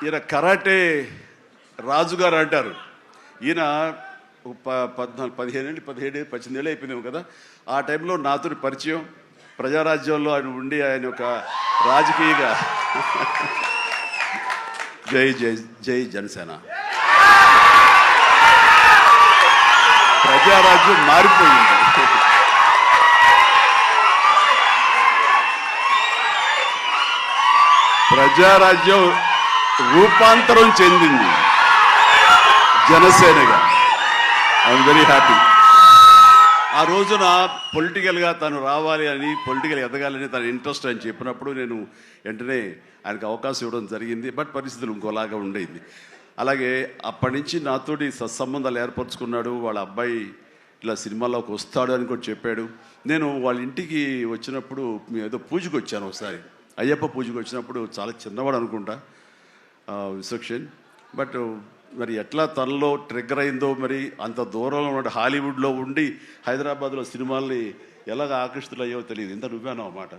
ఈయన కరాటే రాజుగారు అంటారు. ఈయన 18 ఏళ్ళు అయిపోయిందేమో కదా. ఆ టైంలో నాతో పరిచయం, ప్రజారాజ్యంలో ఆయన ఉండి ఆయన ఒక రాజకీయగా జై జై జై జనసేన. ప్రజారాజ్యం మారిపోయింది. ప్రజారాజ్యం రూపాంతరం చెందింది జనసేనగా. I'm very happy. ఆ రోజున పొలిటికల్గా తను రావాలి అని, పొలిటికల్ ఎదగాలని తన ఇంట్రెస్ట్ అని చెప్పినప్పుడు నేను వెంటనే ఆయనకు అవకాశం ఇవ్వడం జరిగింది. బట్ పరిస్థితులు ఇంకోలాగా ఉండేది. అలాగే అప్పటి నుంచి నాతోటి సత్సంబంధాలు ఏర్పరచుకున్నాడు. వాళ్ళ అబ్బాయి ఇలా సినిమాలోకి వస్తాడు అని కూడా చెప్పాడు. నేను వాళ్ళ ఇంటికి వచ్చినప్పుడు ఏదో పూజకు వచ్చాను ఒకసారి, అయ్యప్ప పూజకు వచ్చినప్పుడు. చాలా చిన్నవాడు అనుకుంటా విసక్షన్. బట్ మరి ఎట్లా తనలో ట్రిగ్గర్ అయిందో, మరి అంత దూరంలో ఉన్న హాలీవుడ్లో ఉండి హైదరాబాద్లో సినిమాల్ని ఎలాగ ఆకర్షితులు అయ్యో తెలియదు. ఇంత నువ్వేనో అన్నమాట.